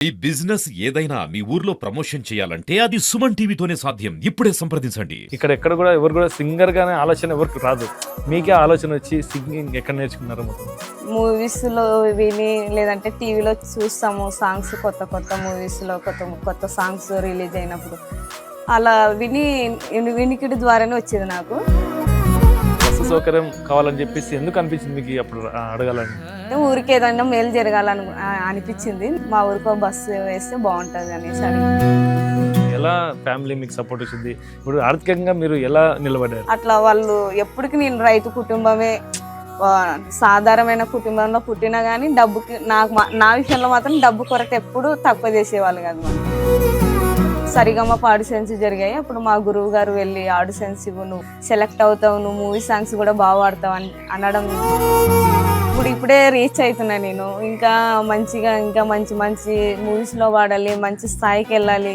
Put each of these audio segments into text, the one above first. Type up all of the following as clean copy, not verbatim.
ఈ బిజినెస్ ఏదైనా మీ ఊర్లో ప్రమోషన్ చేయాలంటే అది సుమన్ టీవీతోనే సాధ్యం. ఇప్పుడే సంప్రదించండి. ఇక్కడ ఎక్కడ కూడా ఎవరు కూడా సింగర్ గానే ఆలోచన ఎవరికి రాదు. మీకే ఆలోచన వచ్చి సింగింగ్ ఎక్కడ నేర్చుకున్నారు? మొత్తం మూవీస్ లో విని లేదంటే టీవీలో చూస్తాము సాంగ్స్, కొత్త కొత్త మూవీస్ లో కొత్త కొత్త సాంగ్స్ రిలీజ్ అయినప్పుడు అలా విని వినికిడి ద్వారానే వచ్చేది నాకు. బస్సు సౌకర్యం కావాలని చెప్పేసి ఎందుకు అనిపించింది మీకు అప్పుడు అడగాలని? ఊరికి ఏదైనా మేలు జరగాలని అనిపించింది. మా ఊరికో బస్సు వేస్తే బాగుంటుంది అనేసి అని. ఎలా ఫ్యామిలీ మీకు సపోర్ట్ వచ్చింది? ఇప్పుడు ఆర్థికంగా మీరు ఎలా నిలబడ్డారు? అట్లా వాళ్ళు ఎప్పటికీ నేను రైతు కుటుంబమే, సాధారణమైన కుటుంబంలో పుట్టినా కానీ డబ్బుకి నా విషయంలో మాత్రం డబ్బు కొరత ఎప్పుడు తక్కువ చేసేవాళ్ళు కాదు. సరిగమ ఆడిషన్స్ జరిగాయి. అప్పుడు మా గురువు గారు వెళ్ళి ఆడిషన్స్ ఇవ్వు, నువ్వు సెలెక్ట్ అవుతావు, నువ్వు మూవీ సాంగ్స్ కూడా బాగా పాడతావు అని అనడం. ఇప్పుడే రీచ్ అవుతున్నా నేను. ఇంకా మంచిగా ఇంకా మంచి మంచి మూవీస్లో పాడాలి, మంచి స్థాయికి వెళ్ళాలి.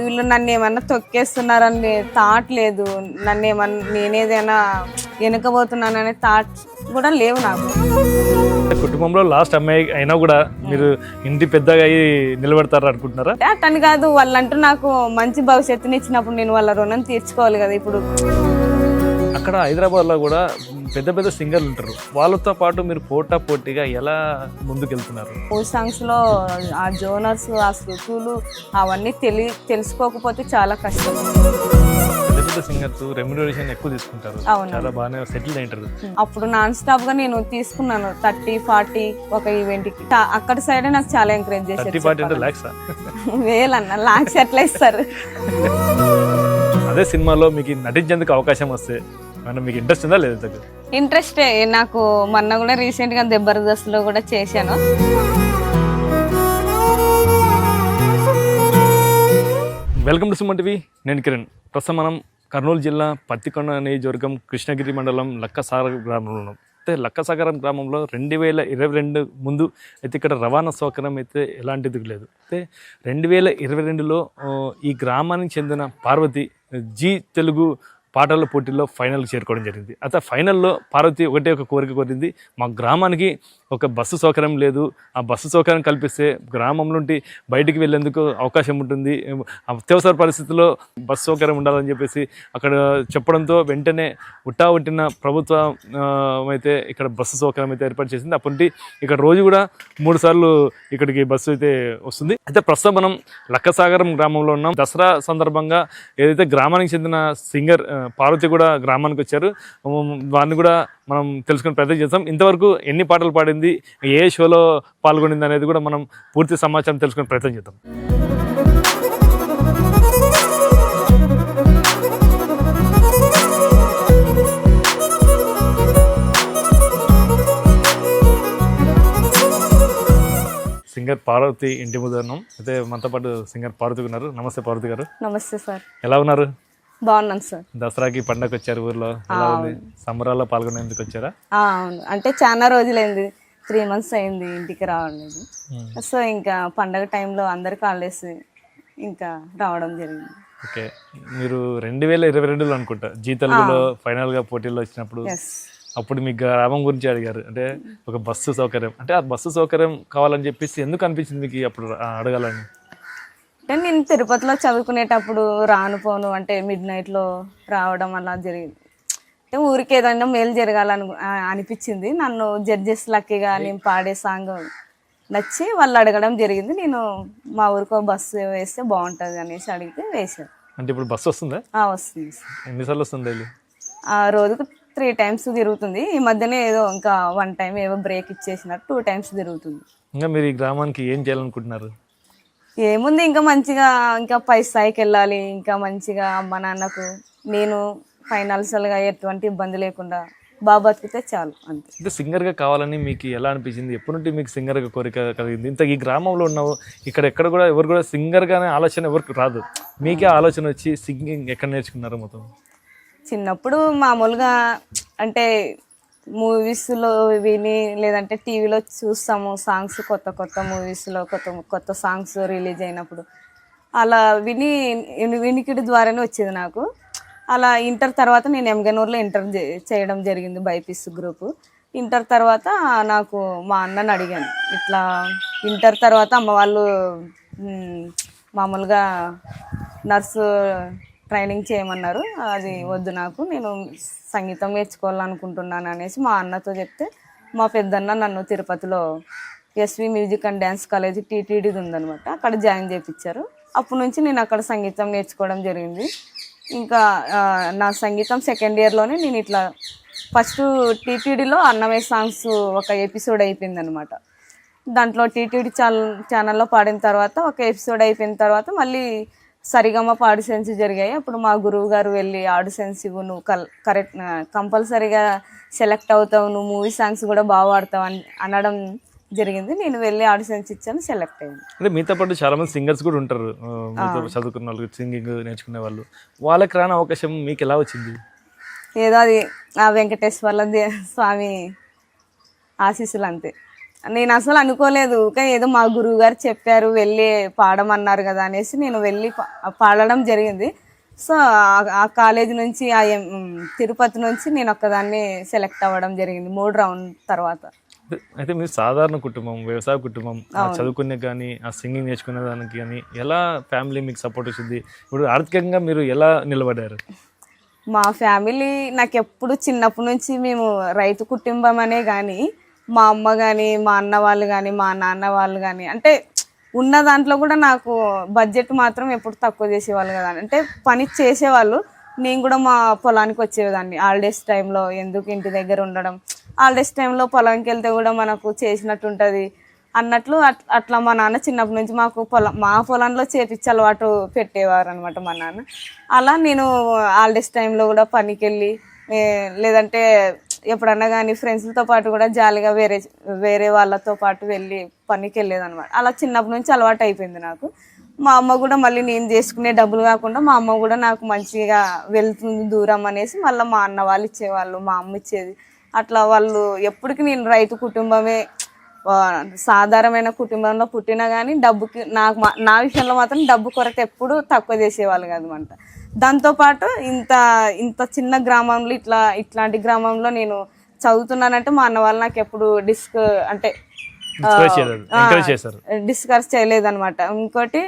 వీళ్ళు నన్ను ఏమన్నా తొక్కేస్తున్నారని థాట్ లేదు, నన్ను ఏమన్నా నేనేదైనా వెనుకబోతున్నాననే థాట్ కూడా లేవు నాకు. కుటుంబంలో లాస్ట్ అమ్మాయి అయినా కూడా మీరు ఇంటి పెద్దగా అయ్యి నిలబెడతారు అనుకుంటున్నారా? అట్టని కాదు, వాళ్ళంటూ నాకు మంచి భవిష్యత్తుని ఇచ్చినప్పుడు నేను వాళ్ళ రుణం తీర్చుకోవాలి కదా. ఇప్పుడు అక్కడ హైదరాబాద్లో కూడా పెద్ద పెద్ద సింగర్లు ఉంటారు, వాళ్ళతో పాటు మీరు పోటీగా ఎలా ముందుకెళ్తున్నారు? మూవీ సాంగ్స్ లో ఆ జోనర్స్, ఆ శృతులు అవన్నీ తెలుసుకోకపోతే చాలా కష్టం. పెద్ద పెద్ద సింగర్స్ రెమ్యునరేషన్ ఎక్కువ తీసుకుంటారు, చాలా బాగానే సెటిల్ అయింటారు. అప్పుడు నాన్ స్టాప్ గా నేను తీసుకున్నాను 30-40 ఒక ఈవెంట్ కి. అక్కడ సైడ్ నాకు చాలా ఎంకరేజ్ చేశారు. 30-40 అంటే లాక్స్? వేలన్న లాక్స్ ఎట్లా ఇస్తారు? అదే సినిమాలో మీకు నటించేందుకు అవకాశం వస్తే మీకు ఇంట్రెస్ట్ ఉందా లేదా? ఇంట్రెస్టే. నాకు మొన్న కూడా రీసెంట్ గా జబర్దస్త్ లో కూడా చేశాను. వెల్కమ్ టు సుమన్ టీవీ, నేను కిరణ్. ప్రస్తుతం మనం కర్నూలు జిల్లా పత్తికొండ నియోజకవర్గం కృష్ణగిరి మండలం లక్కసాగరం గ్రామంలో ఉన్నాం. అయితే లక్కసాగరం గ్రామంలో 2022 ముందు అయితే ఇక్కడ రవాణా సౌకర్యం అయితే ఎలాంటిది లేదు. అయితే 2022లో ఈ గ్రామానికి చెందిన పార్వతి జీ తెలుగు పాటల పోటీల్లో ఫైనల్కి చేరుకోవడం జరిగింది. అయితే ఫైనల్లో పార్వతి ఒక కోరిక కోరింది, మా గ్రామానికి ఒక బస్సు సౌకర్యం లేదు, ఆ బస్సు సౌకర్యం కల్పిస్తే గ్రామం నుండి బయటికి వెళ్ళేందుకు అవకాశం ఉంటుంది, అత్యవసర పరిస్థితుల్లో బస్సు సౌకర్యం ఉండాలని చెప్పేసి అక్కడ చెప్పడంతో వెంటనే ఉట్టిన ప్రభుత్వం అయితే ఇక్కడ బస్సు సౌకర్యం అయితే ఏర్పాటు చేసింది. అప్పటి ఇక్కడ రోజు కూడా 3 సార్లు ఇక్కడికి బస్సు అయితే వస్తుంది. అయితే ప్రస్తుతం మనం లక్కసాగరం గ్రామంలో ఉన్నాం. దసరా సందర్భంగా ఏదైతే గ్రామానికి చెందిన సింగర్ పార్వతి కూడా గ్రామానికి వచ్చారు, వారిని కూడా మనం తెలుసుకునే ప్రయత్నం చేస్తాం. ఇంతవరకు ఎన్ని పాటలు పాడింది, ఏ షోలో పాల్గొనింది అనేది కూడా మనం పూర్తి సమాచారం తెలుసుకునే ప్రయత్నం చేద్దాం. సింగర్ పార్వతి ఇంటి ముందు ఉన్నాం. అయితే మనతో పాటు సింగర్ పార్వతి ఉన్నారు. నమస్తే పార్వతి గారు. నమస్తే సార్. ఎలా ఉన్నారు? బాగున్నాను సార్. దసరాకి పండగ వచ్చారు, ఊర్లో సంబరాల్లో పాల్గొనేందుకు వచ్చారా? అవును, అంటే చాలా రోజులైంది, 3 months అయింది ఇంటికి రావడం. సో ఇంకా పండగ టైంలో అందరికి హాలిడేస్ ఇంకా రావడం జరిగింది. ఓకే, మీరు 2022లో అనుకుంటా జీ తెలుగులో ఫైనల్ గా పోటీల్లో వచ్చినప్పుడు అప్పుడు మీ గ్రామం గురించి అడిగారు, అంటే ఒక బస్సు సౌకర్యం, అంటే ఆ బస్సు సౌకర్యం కావాలని చెప్పేసి ఎందుకు అనిపించింది మీకు అప్పుడు అడగాలని? అంటే నేను తిరుపతిలో చదువుకునేటప్పుడు రాను అంటే midnight రావడం అలా జరిగింది. అంటే ఊరికి ఏదైనా మేలు జరగాలని అనిపించింది. నన్ను జడ్జెస్ లక్కీగా నేను పాడే సాంగ్ నచ్చి వాళ్ళు అడగడం జరిగింది. నేను మా ఊరికో బస్సు వేస్తే బాగుంటుంది అనేసి అడిగితే వేసాను. అంటే ఇప్పుడు బస్సు వస్తుందా? వస్తుంది. ఎన్నిసార్లు వస్తుంది? రోజుకు 3 times తిరుగుతుంది. ఈ మధ్యనే ఏదో ఇంకా 1 time ఏవో బ్రేక్ ఇచ్చేసినట్టు 2 times తిరుగుతుంది. ఇంకా మీరు ఈ గ్రామానికి ఏం చేయాలనుకుంటున్నారు? ఏముంది, ఇంకా మంచిగా ఇంకా పై స్థాయికి వెళ్ళాలి, ఇంకా మంచిగా అమ్మ నాన్నకు నేను ఫైనాన్షియల్గా ఎటువంటి ఇబ్బంది లేకుండా బాగా బతికితే చాలు, అంతే. అంటే సింగర్గా కావాలని మీకు ఎలా అనిపించింది? ఎప్పటి నుండి మీకు సింగర్గా కోరిక కలిగింది? ఇంత ఈ గ్రామంలో ఉన్నావు, ఇక్కడ ఎక్కడ కూడా ఎవరు కూడా సింగర్గానే ఆలోచన ఎవరికి రాదు, మీకే ఆలోచన వచ్చి సింగింగ్ ఎక్కడ నేర్చుకున్నారు? మొత్తం చిన్నప్పుడు మామూలుగా అంటే మూవీస్లో విని లేదంటే టీవీలో చూస్తాము సాంగ్స్, కొత్త కొత్త మూవీస్లో కొత్త కొత్త సాంగ్స్ రిలీజ్ అయినప్పుడు అలా వినికిడి ద్వారానే వచ్చేది నాకు. అలా ఇంటర్ తర్వాత నేను ఎమ్గనూరులో ఇంటర్ చేయడం జరిగింది, బైపీసీ గ్రూపు. ఇంటర్ తర్వాత నాకు మా అన్నని అడిగాను, ఇట్లా ఇంటర్ తర్వాత అమ్మ వాళ్ళు మామూలుగా నర్సు ట్రైనింగ్ చేయమన్నారు, అది వద్దు నాకు, నేను సంగీతం నేర్చుకోవాలనుకుంటున్నాను అనేసి మా అన్నతో చెప్తే మా పెద్దన్న నన్ను తిరుపతిలో SV music and dance college టీటీడీది ఉందనమాట, అక్కడ జాయిన్ చేయించారు. అప్పటి నుంచి నేను అక్కడ సంగీతం నేర్చుకోవడం జరిగింది. ఇంకా నా సంగీతం సెకండ్ ఇయర్లోనే నేను ఇట్లా ఫస్ట్ టీటీడీలో అన్నమయ్య సాంగ్స్ ఒక ఎపిసోడ్ అయిపోయింది అనమాట. దాంట్లో టీటీడీ ఛానల్లో పాడిన తర్వాత ఒక ఎపిసోడ్ అయిపోయిన తర్వాత మళ్ళీ సరిగమ ఆడిషన్స్ జరిగాయి. అప్పుడు మా గురువు గారు వెళ్ళి ఆడిషన్స్ ఇవ్వు, నువ్వు కరెక్ట్ కంపల్సరీగా సెలెక్ట్ అవుతావు, నువ్వు మూవీ సాంగ్స్ కూడా బాగా పాడతావు అని అనడం జరిగింది. నేను వెళ్ళి ఆడిషన్స్ ఇచ్చాను, సెలెక్ట్ అయ్యాను. అంటే మీతో పాటు చాలా మంది సింగర్స్ కూడా ఉంటారు, మీతో చదువుకున్న వాళ్ళు, సింగింగ్ నేర్చుకునే వాళ్ళు, వాళ్ళకి రాని అవకాశం మీకు ఎలా వచ్చింది? ఏదో అది ఆ వెంకటేశ్వర్ల స్వామి ఆశీస్సులు అంతే. నేను అసలు అనుకోలేదు, కానీ ఏదో మా గురువు గారు చెప్పారు వెళ్ళి పాడమన్నారు కదా అనేసి నేను వెళ్ళి పాడడం జరిగింది. సో ఆ కాలేజీ నుంచి తిరుపతి నుంచి నేను ఒక్కదాన్ని సెలెక్ట్ అవ్వడం జరిగింది 3 రౌండ్ తర్వాత. అయితే మీరు సాధారణ కుటుంబం, వ్యవసాయ కుటుంబం, చదువుకునే కానీ ఆ సింగింగ్ నేర్చుకునే దానికి కానీ ఎలా ఫ్యామిలీ మీకు సపోర్ట్ వచ్చింది? ఇప్పుడు ఆర్థికంగా మీరు ఎలా నిలబడ్డారు? మా ఫ్యామిలీ నాకు ఎప్పుడు చిన్నప్పటి నుంచి మేము రైతు కుటుంబం అనే కానీ మా అమ్మ కానీ మా అన్న వాళ్ళు కానీ మా నాన్న వాళ్ళు కానీ అంటే ఉన్న దాంట్లో కూడా నాకు బడ్జెట్ మాత్రం ఎప్పుడు తక్కువ చేసేవాళ్ళు కదా, అంటే పని చేసేవాళ్ళు. నేను కూడా మా పొలానికి వచ్చేదాన్ని హాలిడేస్ టైంలో, ఎందుకు ఇంటి దగ్గర ఉండడం, హాలిడేస్ టైంలో పొలానికి వెళ్తే కూడా మనకు చేసినట్టు ఉంటుంది అన్నట్లు అట్లా మా నాన్న చిన్నప్పటి నుంచి మాకు మా పొలంలో చేపించి అలవాటు పెట్టేవారు అనమాట మా నాన్న. అలా నేను హాలిడేస్ టైంలో కూడా పనికి వెళ్ళి లేదంటే ఎప్పుడన్నా కానీ ఫ్రెండ్స్లతో పాటు కూడా జాలీగా వేరే వాళ్ళతో పాటు వెళ్ళి పనికి వెళ్ళేదన్నమాట. అలా చిన్నప్పటి నుంచి అలవాటు అయిపోయింది నాకు. మా అమ్మ కూడా మళ్ళీ నేను చేసుకునే డబ్బులు కాకుండా మా అమ్మ కూడా నాకు మంచిగా వెళ్తుంది దూరం అనేసి మళ్ళీ మా అన్న వాళ్ళు ఇచ్చేవాళ్ళు, మా అమ్మ ఇచ్చేది. అట్లా వాళ్ళు ఎప్పటికీ నేను రైతు కుటుంబమే, సాధారణమైన కుటుంబంలో పుట్టినా కానీ డబ్బుకి నా విషయంలో మాత్రం డబ్బు కొరత ఎప్పుడు తక్కువ చేసేవాళ్ళు కాదనమాట. దాంతోపాటు ఇంత చిన్న గ్రామంలో ఇట్లాంటి గ్రామంలో నేను చదువుతున్నానంటే మా అన్న వాళ్ళు నాకు ఎప్పుడు డిస్కస్ చేయలేదన్నమాట. ఇంకోటి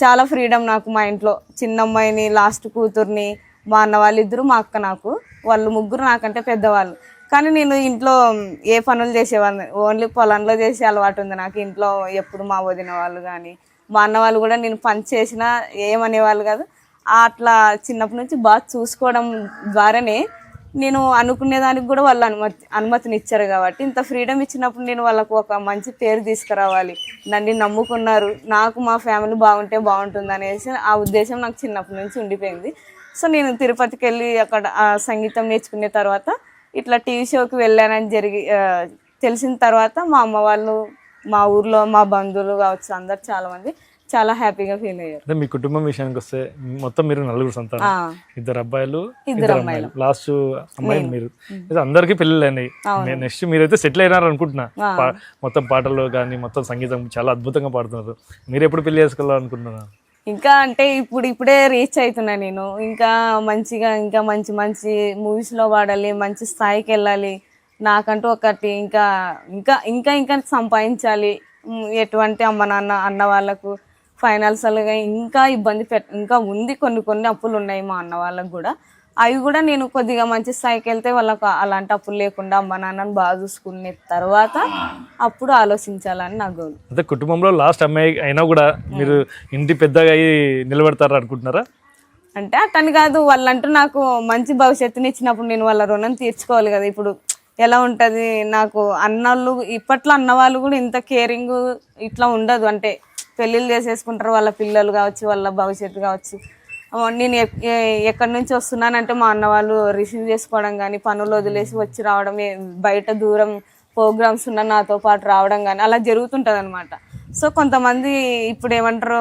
చాలా ఫ్రీడమ్ నాకు మా ఇంట్లో. చిన్న అమ్మాయిని, లాస్ట్ కూతుర్ని, మా అన్న వాళ్ళిద్దరు, మా అక్క నాకు, వాళ్ళు ముగ్గురు నాకంటే పెద్దవాళ్ళు. కానీ నేను ఇంట్లో ఏ పనులు చేసేవాళ్ళని, ఓన్లీ పొలంలో చేసే అలవాటు ఉంది నాకు. ఇంట్లో ఎప్పుడు మా వదిన వాళ్ళు కానీ మా అన్న వాళ్ళు కూడా నేను పని చేసినా ఏమనేవాళ్ళు కాదు. అట్లా చిన్నప్పటి నుంచి బాగా చూసుకోవడం ద్వారానే నేను అనుకునేదానికి కూడా వాళ్ళు అనుమతిని ఇచ్చారు. కాబట్టి ఇంత ఫ్రీడమ్ ఇచ్చినప్పుడు నేను వాళ్ళకు ఒక మంచి పేరు తీసుకురావాలి, నన్ను నమ్ముకున్నారు, నాకు మా ఫ్యామిలీ బాగుంటే బాగుంటుంది అనేసి ఆ ఉద్దేశం నాకు చిన్నప్పటి నుంచి ఉండిపోయింది. సో నేను తిరుపతికి వెళ్ళి అక్కడ సంగీతం నేర్చుకునే తర్వాత ఇట్లా టీవీ షోకి వెళ్ళానని తెలిసిన తర్వాత మా అమ్మ వాళ్ళు, మా ఊర్లో మా బంధువులు కావచ్చు, అందరు చాలా హ్యాపీగా ఫీల్ అయ్యారు. అంటే మీ కుటుంబం విషయానికి వస్తే మొత్తం మీరు 4 సంతానం, 2 అబ్బాయిలు 2 అమ్మాయిలు, లాస్ట్ అమ్మాయి మీరు. అందరికీ పెళ్ళిళ్ళు అయినాయి. నెక్స్ట్ మీరైతే సెటిల్ అయినారు అనుకుంటున్నా. మొత్తం పాటలు కానీ మొత్తం సంగీతం చాలా అద్భుతంగా పాడుతున్నారు. మీరు ఎప్పుడు పెళ్లి చేసుకోవాలనుకుంటున్నారు? ఇంకా అంటే ఇప్పుడే రీచ్ అవుతున్నా నేను. ఇంకా మంచి మంచి మూవీస్లో పాడాలి, మంచి స్థాయికి వెళ్ళాలి, నాకంటూ ఒకటి ఇంకా సంపాదించాలి. ఎటువంటి అమ్మ నాన్న అన్న వాళ్ళకు ఫైనాన్షియల్గా ఇంకా ఇంకా ఉంది, కొన్ని అప్పులు ఉన్నాయి మా అన్న వాళ్ళకు కూడా. అవి కూడా నేను కొద్దిగా మంచి స్థాయికి వెళ్తే వాళ్ళకు అలాంటి అప్పులు లేకుండా అమ్మ నాన్నని బాగా చూసుకునే తర్వాత అప్పుడు ఆలోచించాలని నా గోల్. అంటే కుటుంబంలో లాస్ట్ అమ్మాయి అయినా కూడా మీరు ఇంటి పెద్దగా అయ్యి నిలబెడతారు అనుకుంటున్నారా? అంటే అట్టని కాదు, వాళ్ళంటూ నాకు మంచి భవిష్యత్తుని ఇచ్చినప్పుడు నేను వాళ్ళ రుణం తీర్చుకోవాలి కదా. ఇప్పుడు ఎలా ఉంటుంది, నాకు అన్నోళ్ళు ఇప్పట్లో అన్నవాళ్ళు కూడా ఇంత కేరింగ్ ఇట్లా ఉండదు. అంటే పెళ్ళిళ్ళు చేసేసుకుంటారు, వాళ్ళ పిల్లలు కావచ్చు, వాళ్ళ భవిష్యత్తు కావచ్చు. నేను ఎక్కడి నుంచి వస్తున్నానంటే మా అన్న వాళ్ళు రిసీవ్ చేసుకోవడం కానీ, పనులు వదిలేసి వచ్చి రావడం, బయట దూరం ప్రోగ్రామ్స్ ఉన్న నాతో పాటు రావడం కానీ అలా జరుగుతుంటుంది అనమాట. సో కొంతమంది ఇప్పుడు ఏమంటారు,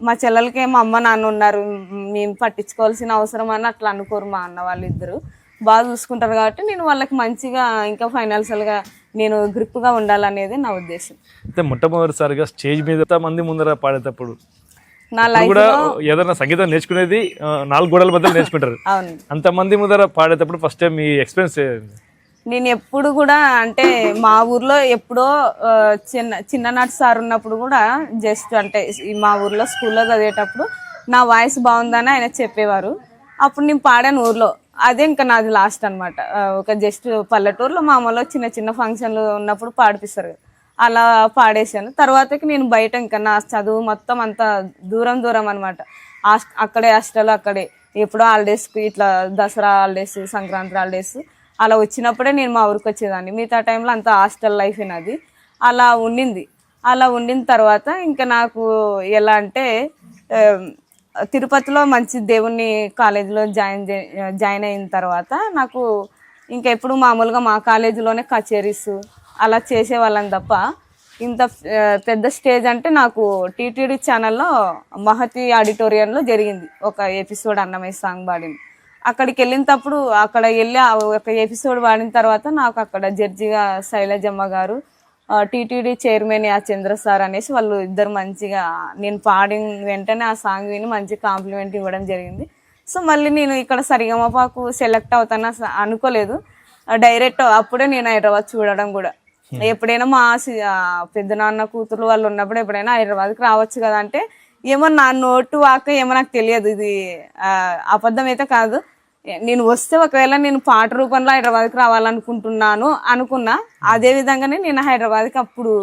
మా చెల్లెలకేమో అమ్మ నాన్న ఉన్నారు, మేము పట్టించుకోవాల్సిన అవసరం అని అట్లా అనుకోరు. మా అన్న వాళ్ళు ఇద్దరు బాగా చూసుకుంటారు కాబట్టి నేను వాళ్ళకి మంచిగా ఇంకా ఫైనాన్షియల్గా నేను గ్రిప్గా ఉండాలనేది నా ఉద్దేశం. అయితే మొట్టమొదటిసారిగా స్టేజ్ మీద మంది ముందర పాడేటప్పుడు నా లైఫ్ కూడా ఏదైనా సంగీతం నేర్చుకునేది 4 గోడల మధ్య నేర్చుకుంటారు. అవును, అంతమంది ముందర పాడేటప్పుడు ఫస్ట్ టైం మీ ఎక్స్పీరియన్స్? నేను ఎప్పుడు కూడా అంటే మా ఊర్లో ఎప్పుడో చిన్ననాటి సార్ ఉన్నప్పుడు కూడా జస్ట్ అంటే మా ఊర్లో స్కూల్లో చదివేటప్పుడు నా వాయిస్ బాగుందని ఆయన చెప్పేవారు. అప్పుడు నేను పాడాను ఊర్లో. అదే ఇంకా నాది లాస్ట్ అనమాట. ఒక జస్ట్ పల్లెటూరులో మామూలుగా చిన్న చిన్న ఫంక్షన్లు ఉన్నప్పుడు పాడిపిస్తారు, అలా పాడేశాను. తర్వాతకి నేను బయట ఇంకా నా చదువు మొత్తం అంతా దూరం దూరం అనమాట. అక్కడే హాస్టల్, అక్కడే ఎప్పుడో హాలిడేస్కి ఇట్లా దసరా హాలిడేస్, సంక్రాంతి హాలిడేస్ అలా వచ్చినప్పుడే నేను మా ఊరికి వచ్చేదాన్ని. మిగతా టైంలో అంతా హాస్టల్ లైఫ్ అది అలా ఉండింది. అలా ఉండిన తర్వాత ఇంకా నాకు ఎలా అంటే తిరుపతిలో మంచి దేవుని కాలేజీలో జాయిన్ అయిన తర్వాత నాకు ఇంకా ఎప్పుడు మామూలుగా మా కాలేజీలోనే కచేరీస్ అలా చేసేవాళ్ళని తప్ప ఇంత పెద్ద స్టేజ్ అంటే నాకు టీటీడీ ఛానల్లో మహతి ఆడిటోరియంలో జరిగింది ఒక ఎపిసోడ్ అన్నమయ్య సాంగ్ పాడింది. అక్కడికి వెళ్ళినప్పుడు అక్కడ వెళ్ళి ఒక ఎపిసోడ్ పాడిన తర్వాత నాకు అక్కడ జడ్జిగా శైలజమ్మ గారు, టీటీడీ చైర్మన్ చంద్ర సార్ అనేసి వాళ్ళు ఇద్దరు మంచిగా నేను పాడిన వెంటనే ఆ సాంగ్ విని మంచి కాంప్లిమెంట్ ఇవ్వడం జరిగింది. సో మళ్ళీ నేను ఇక్కడ సరిగమపాకు సెలెక్ట్ అవుతాను అనుకోలేదు. డైరెక్ట్ అప్పుడే నేను హైదరాబాద్ చూడడం కూడా. ఎప్పుడైనా మా పెద్దనాన్న కూతురు వాళ్ళు ఉన్నప్పుడు ఎప్పుడైనా హైదరాబాద్కి రావచ్చు కదా అంటే ఏమో నా నోటు వాక ఏమో నాకు తెలియదు, ఇది అబద్ధం అయితే కాదు. నేను వస్తే ఒకవేళ నేను పాట రూపంలో హైదరాబాద్కి రావాలనుకుంటున్నాను అనుకున్నా. అదే విధంగానే నేను హైదరాబాద్కి అప్పుడు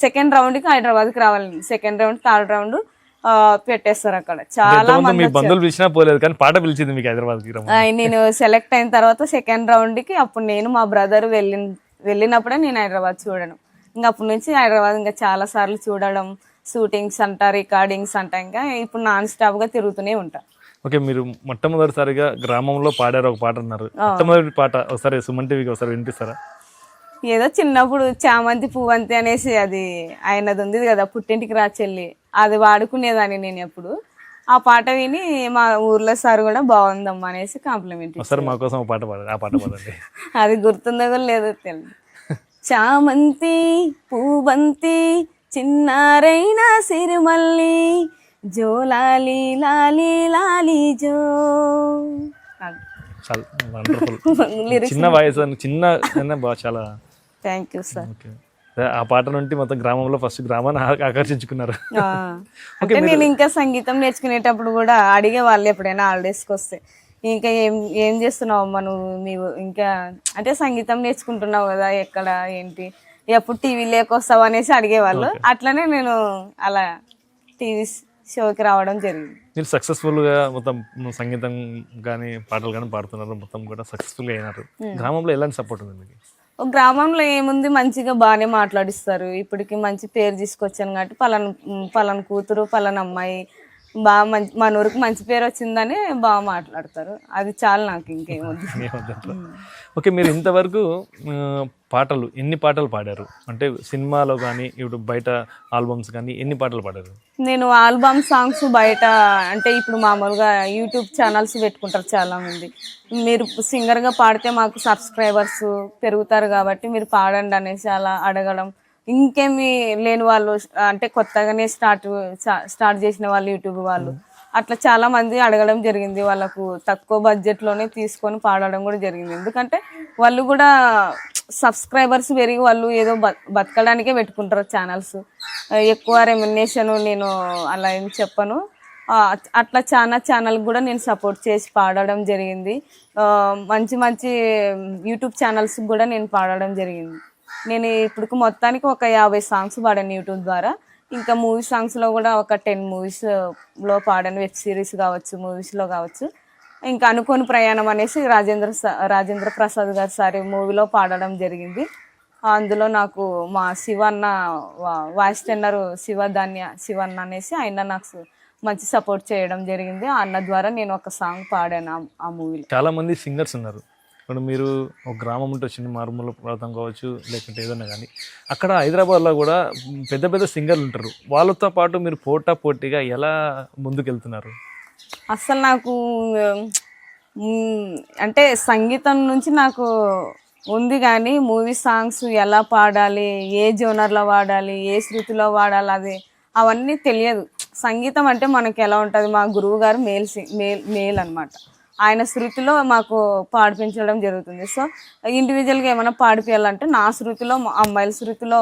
సెకండ్ రౌండ్కి హైదరాబాద్కి రావాలి. సెకండ్ రౌండ్, థర్డ్ రౌండ్ పెట్టేస్తారు అక్కడ. చాలా మంది నేను సెలెక్ట్ అయిన తర్వాత సెకండ్ రౌండ్కి అప్పుడు నేను మా బ్రదర్ వెళ్ళినప్పుడే నేను హైదరాబాద్ చూడడం. ఇంకా అప్పటి నుంచి హైదరాబాద్ ఇంకా చాలా సార్లు చూడడం, షూటింగ్స్ అంట, రికార్డింగ్స్ అంట, ఇంకా ఇప్పుడు నాన్ స్టాప్ గా తిరుగుతూనే ఉంటా. ఓకే, మీరు మొట్టమొదటిసారిగా గ్రామంలో పాడారు ఒక పాట అన్నారు. మొట్టమొదటి పాట ఒకసారి సుమన్ టీవీకి ఒకసారి వినిపిస్తారా? ఏదో చిన్నప్పుడు చామంతి పువ్వంతి అనేసి అది ఆయనది ఉంది కదా, పుట్టింటికి రా చెల్లి, అది వాడుకునేదాన్ని నేను ఎప్పుడు. ఆ పాట విని మా ఊర్లో సార్ కూడా బాగుందమ్మా అనేసి కాంప్లిమెంట్ ఇస్తారు. మా కోసం పాట పాడండి, ఆ పాట పాడండి. అది గుర్తుందో కూడా లేదో తెలియదు. చామంతి పువ్వంతి చిన్నారైన సిరిమల్లి జో లాలి లాలి లాలి జో. చిన్న వాయిస్, చిన్న చాలా థ్యాంక్ యూ సార్. ఆ పాట నుండి మొత్తం గ్రామంలో ఫస్ట్ గ్రామాన్ని ఆకర్షించుకున్నారు. అంటే నేను ఇంకా సంగీతం నేర్చుకునేటప్పుడు కూడా అడిగే వాళ్ళు ఎప్పుడైనా హాలిడేస్కి వస్తే, ఇంకా ఏం చేస్తున్నావు అమ్మ నువ్వు, నీవు ఇంకా అంటే సంగీతం నేర్చుకుంటున్నావు కదా, ఎక్కడ ఏంటి, ఎప్పుడు టీవీ లేకొస్తావు అనేసి అడిగేవాళ్ళు. అట్లనే నేను అలా టీవీ షోకి రావడం జరిగింది. మీరు సక్సెస్ఫుల్గా మొత్తం సంగీతం కానీ పాటలు కానీ పాడుతున్నారు, మొత్తం కూడా సక్సెస్ఫుల్గా అయినారు. గ్రామంలో ఎలాంటి సపోర్ట్ ఉంది మీకు? గ్రామంలో ఏముంది, మంచిగా బాగానే మాట్లాడిస్తారు. ఇప్పటికి మంచి పేరు తీసుకొచ్చాను కాబట్టి పలానా కూతురు పలానా అమ్మాయి బాగా మన ఊరికి మంచి పేరు వచ్చిందని బాగా మాట్లాడతారు. అది చాలు నాకు, ఇంకేమొద్దు. ఓకే, మీరు ఇంతవరకు పాటలు ఎన్ని పాటలు పాడారు? అంటే సినిమాలో కానీ ఇప్పుడు బయట ఆల్బమ్స్ కానీ ఎన్ని పాటలు పాడారు? నేను ఆల్బమ్ సాంగ్స్ బయట అంటే ఇప్పుడు మామూలుగా యూట్యూబ్ ఛానల్స్ పెట్టుకుంటారు చాలా మంది. మీరు సింగర్గా పాడితే మాకు సబ్స్క్రైబర్స్ పెరుగుతారు కాబట్టి మీరు పాడండి అనేసి అలా అడగడం. ఇంకేమి లేని వాళ్ళు అంటే కొత్తగానే స్టార్ట్ చేసిన వాళ్ళు యూట్యూబ్ వాళ్ళు అట్లా చాలా మంది అడగడం జరిగింది. వాళ్ళకు తక్కువ బడ్జెట్లోనే తీసుకొని పాడడం కూడా జరిగింది. ఎందుకంటే వాళ్ళు కూడా సబ్స్క్రైబర్స్ పెరిగి వాళ్ళు ఏదో బతకడానికే పెట్టుకుంటారు ఛానల్స్. ఎక్కువ రెమ్యునరేషన్ నేను అలా ఏం చెప్పను. అట్లా చాలా ఛానల్ కూడా నేను సపోర్ట్ చేసి పాడడం జరిగింది. మంచి మంచి యూట్యూబ్ ఛానల్స్ కూడా నేను పాడడం జరిగింది. నేను ఇప్పుడు మొత్తానికి ఒక 50 సాంగ్స్ పాడాను యూట్యూబ్ ద్వారా. ఇంకా మూవీ సాంగ్స్లో కూడా ఒక 10 మూవీస్లో పాడాను, వెబ్ సిరీస్ కావచ్చు, మూవీస్లో కావచ్చు. ఇంకా అనుకోని ప్రయాణం అనేసి రాజేంద్ర ప్రసాద్ గారి సారి మూవీలో పాడడం జరిగింది. అందులో నాకు మా శివన్న వాయిస్ టెన్నర్ శివన్న అనేసి ఆయన నాకు మంచి సపోర్ట్ చేయడం జరిగింది. ఆ అన్న ద్వారా నేను ఒక సాంగ్ పాడాను ఆ మూవీలో. చాలా మంది సింగర్స్ ఉన్నారు. ఇప్పుడు మీరు ఒక గ్రామం ఉంటే వచ్చిన మారుమూల ప్రాంతం కావచ్చు, లేకుంటే ఏదన్నా కానీ అక్కడ హైదరాబాద్లో కూడా పెద్ద పెద్ద సింగర్లు ఉంటారు. వాళ్ళతో పాటు మీరు పోటీగా ఎలా ముందుకెళ్తున్నారు? అసలు నాకు అంటే సంగీతం నుంచి నాకు ఉంది కానీ మూవీ సాంగ్స్ ఎలా పాడాలి, ఏ జోనర్లో వాడాలి, ఏ శృతిలో వాడాలి, అది అవన్నీ తెలియదు. సంగీతం అంటే మనకి ఎలా ఉంటుంది, మా గురువు గారు మేల్ అనమాట. ఆయన శృతిలో మాకు పాడిపించడం జరుగుతుంది. సో ఇండివిజువల్గా ఏమైనా పాడిపించాలంటే నా శృతిలో అమ్మాయిల శృతిలో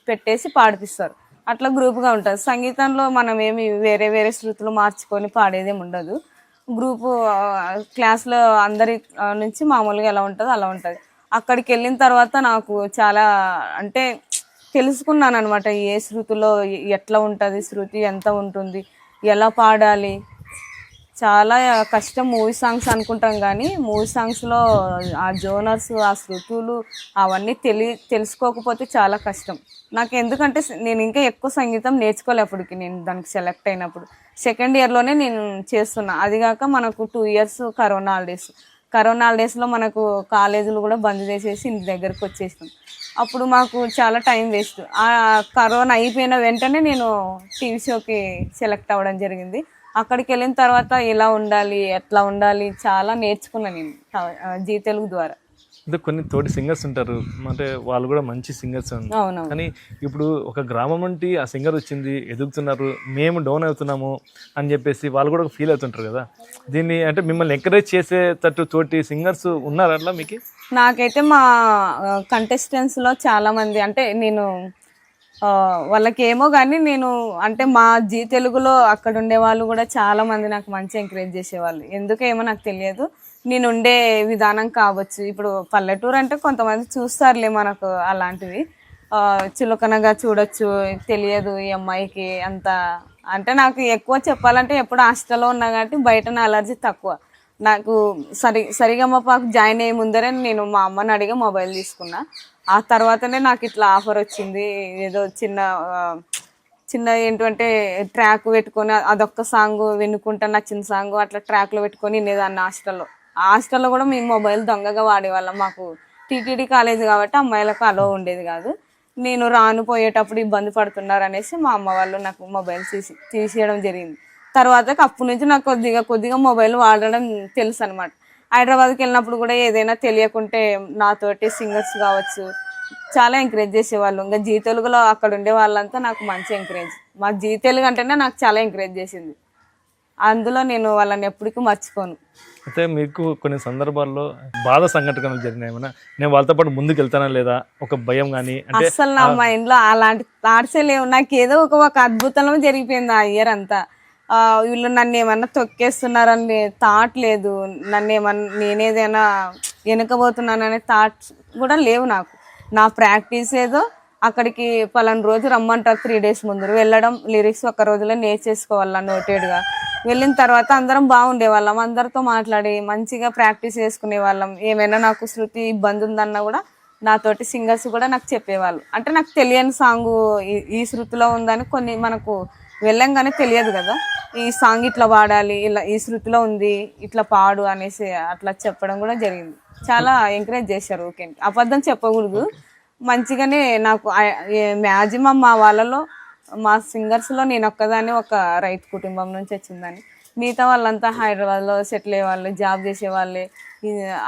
పెట్టేసి పాడిపిస్తారు. అట్లా గ్రూప్గా ఉంటుంది. సంగీతంలో మనం ఏమి వేరే వేరే శృతులు మార్చుకొని పాడేదేమి ఉండదు. గ్రూపు క్లాస్లో అందరి నుంచి మామూలుగా ఎలా ఉంటుందో అలా ఉంటుంది. అక్కడికి వెళ్ళిన తర్వాత నాకు చాలా అంటే తెలుసుకున్నాను అనమాట. ఏ శృతిలో ఎట్లా ఉంటుంది, శృతి ఎంత ఉంటుంది, ఎలా పాడాలి. చాలా కష్టం. మూవీ సాంగ్స్ అనుకుంటాం కానీ మూవీ సాంగ్స్లో ఆ జోనర్స్, ఆ శృతులు అవన్నీ తెలుసుకోకపోతే చాలా కష్టం నాకు. ఎందుకంటే నేను ఇంకా ఎక్కువ సంగీతం నేర్చుకోలేప్పటికి నేను దానికి సెలెక్ట్ అయినప్పుడు సెకండ్ ఇయర్లోనే నేను చేస్తున్నా. అది కాక మనకు 2 years కరోనా హాలిడేస్లో మనకు కాలేజీలు కూడా బంద్ చేసేసి ఇంటి దగ్గరకు వచ్చేసాం. అప్పుడు మాకు చాలా టైం వేస్ట్. ఆ కరోనా అయిపోయిన వెంటనే నేను టీవీ షోకి సెలెక్ట్ అవ్వడం జరిగింది. అక్కడికి వెళ్ళిన తర్వాత ఎలా ఉండాలి, ఎట్లా ఉండాలి చాలా నేర్చుకున్నాను నేను జీ తెలుగు ద్వారా. అంటే కొన్ని తోటి సింగర్స్ ఉంటారు, అంటే వాళ్ళు కూడా మంచి సింగర్స్. అవును. కానీ ఇప్పుడు ఒక గ్రామం నుండి ఆ సింగర్ వచ్చింది, ఎదుగుతున్నారు, మేము డౌన్ అవుతున్నాము అని చెప్పేసి వాళ్ళు కూడా ఫీల్ అవుతుంటారు కదా. దీన్ని అంటే మిమ్మల్ని ఎంకరేజ్ చేసేటట్టు తోటి సింగర్స్ ఉన్నారు అట్లా మీకు? నాకైతే మా కంటెస్టెంట్స్లో చాలామంది అంటే నేను వాళ్ళకి ఏమో కానీ నేను అంటే మా జీ తెలుగులో అక్కడ ఉండే వాళ్ళు కూడా చాలా మంది నాకు మంచి ఎంకరేజ్ చేసేవాళ్ళు. ఎందుకేమో నాకు తెలియదు. నేను ఉండే విధానం కావచ్చు. ఇప్పుడు పల్లెటూరు అంటే కొంతమంది చూస్తారులే మనకు అలాంటివి, చులకనగా చూడొచ్చు, తెలియదు ఈ అమ్మాయికి అంత. అంటే నాకు ఎక్కువ చెప్పాలంటే ఎప్పుడు హాస్టల్లో ఉన్నా కాబట్టి బయట నా అలర్జీ తక్కువ. నాకు సరిగమపాకు జాయిన్ అయ్యే ముందరే నేను మా అమ్మని అడిగి మొబైల్ తీసుకున్నా. ఆ తర్వాతనే నాకు ఇట్లా ఆఫర్ వచ్చింది. ఏదో చిన్న ఏంటంటే ట్రాక్ పెట్టుకొని అదొక్క సాంగ్ వినుకుంటా, నచ్చిన సాంగ్ అట్లా ట్రాక్లో పెట్టుకొని వినేదాన్ని హాస్టల్లో కూడా మేము మొబైల్ దొంగగా వాడేవాళ్ళం. మాకు టీటీడీ కాలేజ్ కాబట్టి అమ్మాయిలకు అలో ఉండేది కాదు. నేను పోయేటప్పుడు ఇబ్బంది పడుతున్నారు అనేసి మా అమ్మ వాళ్ళు నాకు మొబైల్ తీసేయడం జరిగింది. తర్వాత అప్పటి నుంచి నాకు కొద్దిగా మొబైల్ వాడడం తెలుసు అనమాట. హైదరాబాద్కి వెళ్ళినప్పుడు కూడా ఏదైనా తెలియకుంటే నాతోటి సింగర్స్ కావచ్చు చాలా ఎంకరేజ్ చేసేవాళ్ళు. ఇంకా జీ తెలుగులో అక్కడ ఉండే వాళ్ళంతా నాకు మంచి ఎంకరేజ్. మా జీ తెలుగు అంటేనే నాకు చాలా ఎంకరేజ్ చేసింది. అందులో నేను వాళ్ళని ఎప్పటికీ మర్చిపోను. అయితే మీకు కొన్ని సందర్భాల్లో బాధ సంఘటనలు జరిగినాయేమన్నా, నేను వాళ్ళతో పాటు ముందుకు వెళ్తానా లేదా ఒక భయం కానీ? అంటే అసలు నా మైండ్లో అలాంటి థాట్సే లేవు. నాకు ఏదో ఒక అద్భుతం జరిగిపోయింది ఆ ఇయర్ అంతా. వీళ్ళు నన్ను ఏమన్నా తొక్కేస్తున్నారని థాట్ లేదు. నేనేదైనా వెనకబోతున్నాననే థాట్స్ కూడా లేవు నాకు. నా ప్రాక్టీస్ ఏదో అక్కడికి పలానా రోజు రమ్మంటారు 3 days ముందు వెళ్ళడం, లిరిక్స్ ఒక రోజులో నేర్చేసుకోవాలా నోటెడ్గా. వెళ్ళిన తర్వాత అందరం బాగుండేవాళ్ళం, అందరితో మాట్లాడి మంచిగా ప్రాక్టీస్ చేసుకునే వాళ్ళం. ఏమైనా నాకు శృతి ఇబ్బంది ఉందన్నా కూడా నాతోటి సింగర్స్ కూడా నాకు చెప్పేవాళ్ళు. అంటే నాకు తెలియని సాంగు ఈ శృతిలో ఉందని కొన్ని మనకు వెళ్ళంగానే తెలియదు కదా, ఈ సాంగ్ ఇట్లా పాడాలి, ఇలా ఈ శృతిలో ఉంది ఇట్లా పాడు అనేసి అట్లా చెప్పడం కూడా జరిగింది. చాలా ఎంకరేజ్ చేశారు. ఓకే, అబద్ధం చెప్పకూడదు. మంచిగానే నాకు మ్యాక్సిమం మా వాళ్ళలో మా సింగర్స్లో నేను ఒక్కదాన్ని ఒక రైతు కుటుంబం నుంచి వచ్చిందని. మిగతా వాళ్ళంతా హైదరాబాద్లో సెటిల్ అయ్యే వాళ్ళు, జాబ్ చేసేవాళ్ళే,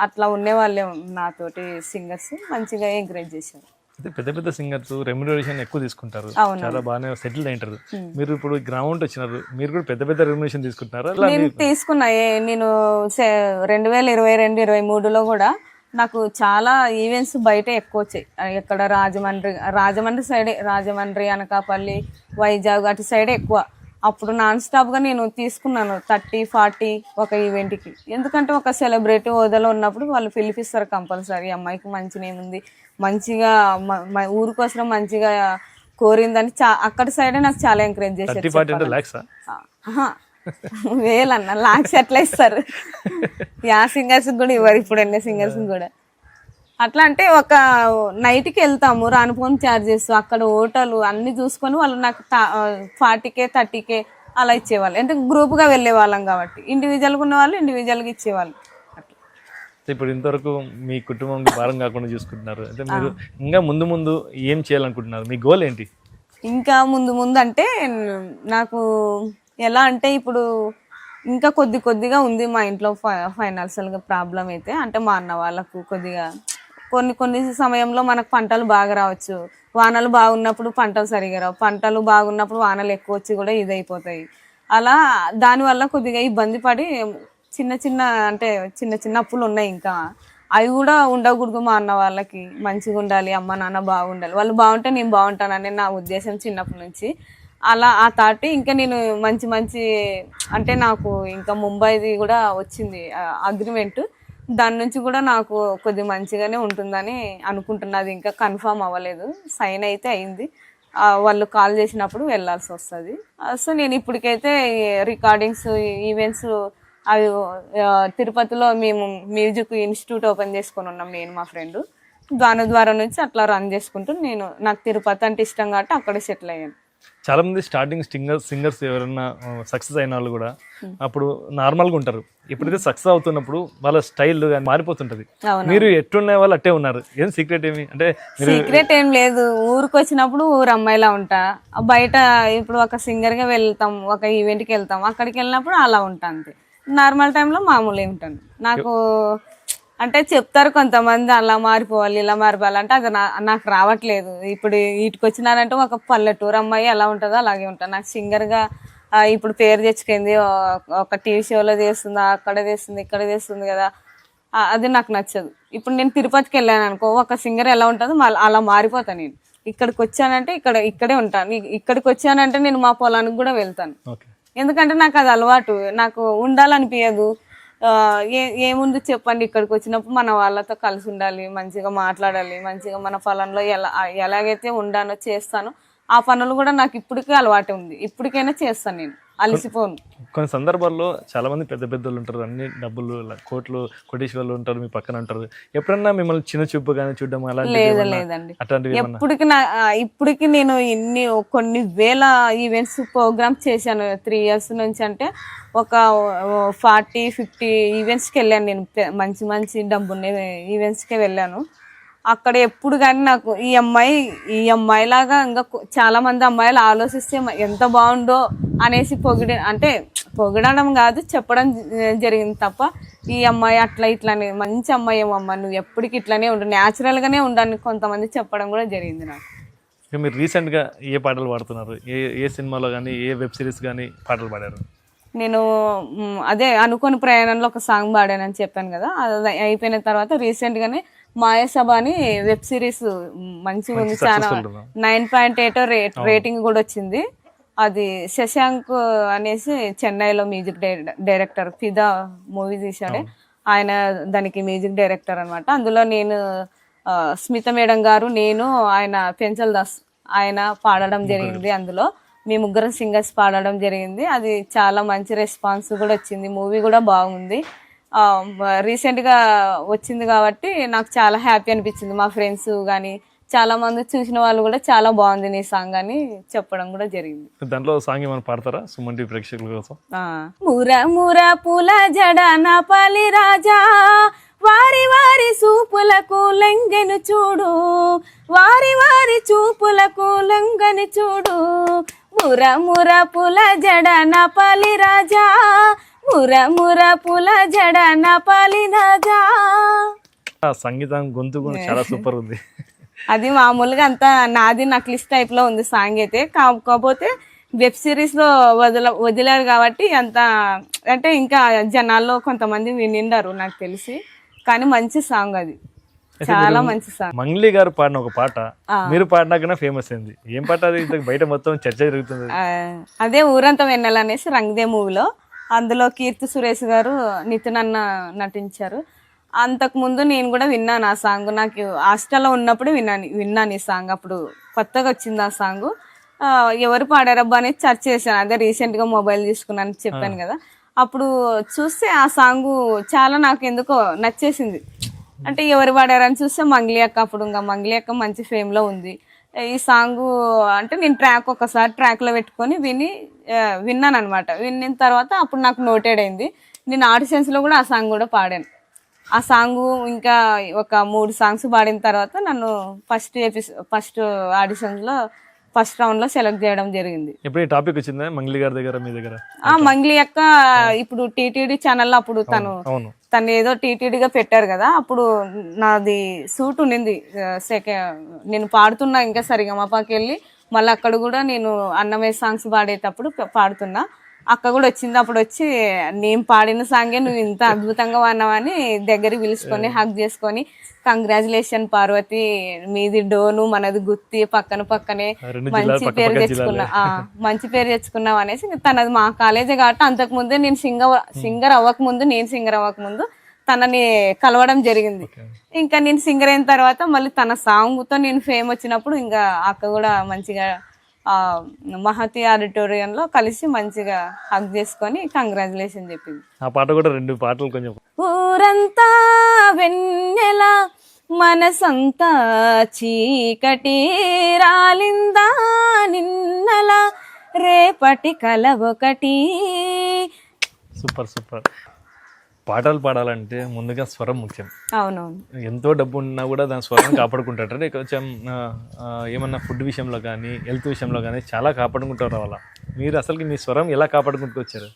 అట్లా ఉండేవాళ్ళే నాతోటి సింగర్స్. మంచిగా ఎంకరేజ్ చేశారు. పెద్ద పెద్ద సింగర్స్ రెమ్యునరేషన్ ఎక్కువ తీసుకుంటారు, చాలా బాగానే సెటిల్ అయింటారు. మీరు ఇప్పుడు గ్రౌండ్ వచ్చినారు, మీరు కూడా పెద్ద పెద్ద రెమ్యునరేషన్ తీసుకుంటారా? నేను తీసుకున్నా. నేను 2022-23లో కూడా నాకు చాలా ఈవెంట్స్ బయట ఎక్కువ వచ్చాయి. ఇక్కడ రాజమండ్రి సైడే, రాజమండ్రి, అనకాపల్లి, వైజాగ్ అటు సైడే ఎక్కువ. అప్పుడు నాన్ స్టాప్గా నేను తీసుకున్నాను 30-40 ఒక ఈవెంట్కి. ఎందుకంటే ఒక సెలబ్రిటీ హోదాలో ఉన్నప్పుడు వాళ్ళు పిలిపిస్తారు కంపల్సరీ. అమ్మాయికి మంచి నేమ్ ఉంది, మంచిగా ఊరికోసం మంచిగా కోరిందని అక్కడ సైడే నాకు చాలా ఎంకరేజ్ చేశారు. వేలన్న లాక్స్ ఎట్లా ఇస్తారు? యా సింగర్స్ కూడా ఇవ్వరు ఇప్పుడు, ఎన్ని సింగర్స్ కూడా. అట్లా అంటే ఒక నైట్కి వెళ్తాము, రానుపోని ఛార్జెస్, అక్కడ హోటలు అన్ని చూసుకొని వాళ్ళు నాకు 40K 30K అలా ఇచ్చేవాళ్ళు. అంటే గ్రూప్గా వెళ్ళే వాళ్ళం కాబట్టి ఇండివిజువల్గా ఉన్న వాళ్ళు ఇండివిజువల్గా ఇచ్చేవాళ్ళు. ఇప్పుడు ఇంతవరకు మీ కుటుంబంకి భారం కాకుండా చూసుకుంటున్నారు. అంటే మీరు ఇంకా ముందు ఏం చేయాలనుకుంటున్నారు? మీ గోల్ ఏంటి? ఇంకా ముందు అంటే నాకు ఎలా అంటే ఇప్పుడు ఇంకా కొద్దిగా ఉంది మా ఇంట్లో ఫైనాన్షియల్గా ప్రాబ్లం అయితే. అంటే మా అన్న వాళ్ళకు కొద్దిగా కొన్ని సమయంలో మనకు పంటలు బాగా రావచ్చు, వానలు బాగున్నప్పుడు పంటలు సరిగా రావు, పంటలు బాగున్నప్పుడు వానలు ఎక్కువ వచ్చి కూడా ఇదైపోతాయి. అలా దానివల్ల కొద్దిగా ఇబ్బంది పడి చిన్న చిన్న అంటే చిన్న చిన్న అప్పులు ఉన్నాయి ఇంకా. అవి కూడా ఉండకూడదు మా అన్న వాళ్ళకి. మంచిగా ఉండాలి, అమ్మ నాన్న బాగుండాలి, వాళ్ళు బాగుంటే నేను బాగుంటానని నా ఉద్దేశం చిన్నప్పటి నుంచి. అలా ఆ థాట్ ఇంకా నేను మంచి మంచి అంటే నాకు ఇంకా ముంబైది కూడా వచ్చింది అగ్రిమెంట్. దాని నుంచి కూడా నాకు కొద్దిగా మంచిగానే ఉంటుందని అనుకుంటున్నది. ఇంకా కన్ఫర్మ్ అవ్వలేదు, సైన్ అయితే అయింది. వాళ్ళు కాల్ చేసినప్పుడు వెళ్ళాల్సి వస్తుంది. సో నేను ఇప్పటికైతే రికార్డింగ్స్ ఈవెంట్స్ అవి తిరుపతిలో మేము మ్యూజిక్ ఇన్స్టిట్యూట్ ఓపెన్ చేసుకొని ఉన్నాం, నేను మా ఫ్రెండ్. దాని ద్వారా నుంచి అట్లా రన్ చేసుకుంటూ నాకు తిరుపతి అంటే ఇష్టం కాబట్టి అక్కడే సెటిల్ అయ్యాను. చాలా మంది స్టార్టింగ్ సింగర్స్ ఎవరైనా సక్సెస్ అయిన వాళ్ళు కూడా అప్పుడు నార్మల్గా ఉంటారు. ఎప్పుడైతే సక్సెస్ అవుతున్నప్పుడు వాళ్ళ స్టైల్ మారిపోతుంటది. మీరు ఎట్లున్న వాళ్ళు అట్టే ఉన్నారు. ఏం సీక్రెట్ ఏమి అంటే? సీక్రెట్ ఏం లేదు, ఊరికి వచ్చినప్పుడు ఊరు అమ్మాయిలా ఉంటా. బయట ఇప్పుడు ఒక సింగర్ గా వెళ్తాం, ఒక ఈవెంట్కి వెళ్తాం, అక్కడికి వెళ్ళినప్పుడు అలా ఉంటా అంతే. నార్మల్ టైంలో మామూలు ఉంటాను. నాకు అంటే చెప్తారు కొంతమంది అలా మారిపోవాలి ఇలా మారిపోవాలి అంటే అది నాకు రావట్లేదు. ఇప్పుడు వీటికి వచ్చినానంటే ఒక పల్లెటూరు అమ్మాయి ఎలా ఉంటుందో అలాగే ఉంటాను. నాకు సింగర్గా ఇప్పుడు పేరు తెచ్చుకుంది, ఒక టీవీ షోలో చేస్తుంది, అక్కడ చేస్తుంది, ఇక్కడ చేస్తుంది కదా, అది నాకు నచ్చదు. ఇప్పుడు నేను తిరుపతికి వెళ్ళాను అనుకో, ఒక సింగర్ ఎలా ఉంటుందో అలా మారిపోతాను. నేను ఇక్కడికి వచ్చానంటే ఇక్కడే ఉంటాను. ఇక్కడికి వచ్చానంటే నేను మా పొలానికి కూడా వెళ్తాను. ఎందుకంటే నాకు అది అలవాటు, నాకు ఉండాలనిపించదు. ఏముంది చెప్పండి, ఇక్కడికి వచ్చినప్పుడు మన వాళ్ళతో కలిసి ఉండాలి, మంచిగా మాట్లాడాలి, మంచిగా మన పొలంలో ఎలాగైతే ఉండానో చేస్తానో ఆ పనులు కూడా నాకు ఇప్పటికీ అలవాటు ఉంది. ఇప్పటికైనా చేస్తాను, నేను అలసిపోను. కొన్ని సందర్భాల్లో చాలా మంది పెద్ద పెద్దలు ఉంటారు, అన్ని డబ్బులు కోటీశ్వర్లు ఉంటారు, మీ పక్కన ఉంటారు. ఎప్పుడన్నా మిమ్మల్ని చిన్న చూపు కానీ చూడడం అలా? లేదండి, ఇప్పటికి నేను కొన్ని వేల ఈవెంట్స్ ప్రోగ్రామ్స్ చేశాను 3 years నుంచి. అంటే ఒక 40-50 ఈవెంట్స్కి వెళ్ళాను నేను. మంచి మంచి డబ్బున్న ఈవెంట్స్కే వెళ్ళాను. అక్కడ ఎప్పుడు కానీ నాకు ఈ అమ్మాయి లాగా ఇంకా చాలా మంది అమ్మాయిలు ఆలోచిస్తే ఎంత బాగుండో అనేసి పొగడడం కాదు, చెప్పడం జరిగింది తప్ప ఈ అమ్మాయి అట్లా ఇట్లానే మంచి అమ్మాయి ఏమమ్మా, నువ్వు ఎప్పటికి ఇట్లానే ఉండు, న్యాచురల్గానే ఉండని కొంతమంది చెప్పడం కూడా జరిగింది నాకు. మీరు రీసెంట్గా ఏ పాటలు పాడుతున్నారు? ఏ సినిమాలో కానీ ఏ వెబ్ సిరీస్ కానీ పాటలు పాడారు? నేను అదే అనుకోని ప్రయాణంలో ఒక సాంగ్ పాడానని చెప్పాను కదా, అది అయిపోయిన తర్వాత రీసెంట్గానే మాయాసభ అని వెబ్ సిరీస్ మంచిగా ఉంది, చాలా 9.8 రేటింగ్ కూడా వచ్చింది. అది శశాంక్ అనేసి చెన్నైలో మ్యూజిక్ డైరెక్టర్, ఫిదా మూవీ తీశాడే ఆయన, దానికి మ్యూజిక్ డైరెక్టర్ అనమాట. అందులో నేను స్మిత మేడం గారు, నేను, ఆయన పెంచల్ దాస్ ఆయన పాడడం జరిగింది. అందులో మీ ముగ్గురు సింగర్స్ పాడడం జరిగింది. అది చాలా మంచి రెస్పాన్స్ కూడా వచ్చింది. మూవీ కూడా బాగుంది. రీసెంట్గా వచ్చింది కాబట్టి నాకు చాలా హ్యాపీ అనిపించింది. మా ఫ్రెండ్స్ కానీ చాలా మంది చూసిన వాళ్ళు కూడా చాలా బాగుంది నీ సాంగ్ అని చెప్పడం కూడా జరిగింది. దాంట్లో సాంగ్ ఏమైనా పాడతారా సుమన్ టీవీ ప్రేక్షకుల కోసం? మురా మురా పూల జడ నా పాలి రాజా, వారి వారి చూపులకు లంగెను చూడు, వారి వారి చూపులకు లంగని చూడు, మురా మురా పూల జడ నా పాలి రాజా, మురా మురా పూల జడ నా పాలి రాజా. సంగీతం గొంతు కూడా చాలా సూపర్ ఉంది. అది మామూలుగా అంతా నాది నక్లిస్ టైప్ లో ఉంది సాంగ్ అయితే. కాకపోతే వెబ్ సిరీస్ లో వదిలారు కాబట్టి అంత అంటే ఇంకా జనాల్లో కొంతమంది వినిండారు నాకు తెలిసి, కానీ మంచి సాంగ్, అది చాలా మంచి సాంగ్. మంగ్లీ గారు పాడిన ఒక పాట మీరు పాడినాకనే ఫేమస్ అయింది. ఏం పాట అది? బయట మొత్తం చర్చ జరుగుతుంది. అదే ఊరంతా వెన్నెల అనేసి రంగదే మూవీలో. అందులో కీర్తి సురేష్ గారు, నితిన్ అన్న నటించారు. అంతకు ముందు నేను కూడా విన్నాను ఆ సాంగ్. నాకు హాస్టల్లో ఉన్నప్పుడు విన్నాను ఈ సాంగ్. అప్పుడు కొత్తగా వచ్చింది ఆ సాంగ్. ఎవరు పాడారబ్బా అనేది సెర్చ్ చేశాను. అదే రీసెంట్గా మొబైల్ తీసుకున్నాను చెప్పాను కదా, అప్పుడు చూస్తే ఆ సాంగ్ చాలా నాకు ఎందుకో నచ్చేసింది. అంటే ఎవరు పాడారని చూస్తే మంగ్లీ అక్క. అప్పుడు ఇంకా మంగ్లీ అక్క మంచి ఫేమ్లో ఉంది. ఈ సాంగ్ అంటే నేను ఒకసారి ట్రాక్లో పెట్టుకొని విన్నాను అనమాట. విన్న తర్వాత అప్పుడు నాకు నోటెడ్ అయింది. నేను ఆడిషన్స్లో కూడా ఆ సాంగ్ కూడా పాడాను. ఆ సాంగ్ ఇంకా ఒక 3 సాంగ్స్ పాడిన తర్వాత నన్ను ఫస్ట్ ఆడిషన్స్లో ఫస్ట్ రౌండ్లో సెలెక్ట్ చేయడం జరిగింది. ఇప్పుడు ఈ టాపిక్ వచ్చిందా మంగ్లీ గారి దగ్గర, మీ దగ్గర? మంగ్లీ అక్క ఇప్పుడు టీటీడీ ఛానల్లో అప్పుడు తను ఏదో టీటీడీగా పెట్టారు కదా, అప్పుడు నాది సూట్ ఉండింది. నేను పాడుతున్నా ఇంకా సరిగా మాపాకి వెళ్ళి మళ్ళీ అక్కడ కూడా నేను అన్నమయ్య సాంగ్స్ పాడేటప్పుడు పాడుతున్నా. అక్క కూడా వచ్చింది. అప్పుడు వచ్చి నేను పాడిన సాంగే నువ్వు ఇంత అద్భుతంగా పాడినావని దగ్గరికి పిలుచుకొని హగ్ చేసుకొని కంగ్రాచులేషన్ పార్వతి, మీది డోను మనది గుత్తి పక్కన పక్కనే, మంచి పేరు తెచ్చుకున్నా మంచి పేరు తెచ్చుకున్నావు అనేసి. తనది మా కాలేజే కాబట్టి అంతకు ముందే నేను సింగర్ అవ్వకముందు తనని కలవడం జరిగింది. ఇంకా నేను సింగర్ అయిన తర్వాత మళ్ళీ తన సాంగ్ తో నేను ఫేమ్ వచ్చినప్పుడు ఇంకా అక్క కూడా మంచిగా మహతి ఆడిటోరియంలో కలిసి మంచిగా హగ్ చేసుకొని కంగ్రాచులేషన్ చెప్పింది. ఆ పాట కూడా 2 పాటలు కొంచెం. ఊరంతా వెన్నెల మనసంతా చీకటి రాలిందా నిన్నల రేపటి కల ఒకటి. Super super. పాటలు పాడాలంటే ముందుగా స్వరం ముఖ్యం. అవునవును. ఎంతో డబ్బు ఉన్నా కూడా దాని స్వరం కాపాడుకుంటారు. అంటే కొంచెం ఏమన్నా ఫుడ్ విషయంలో కానీ హెల్త్ విషయంలో కానీ చాలా కాపాడుకుంటారు. అలా మీరు అసలుకి మీ స్వరం ఎలా కాపాడుకుంటూ వచ్చారు?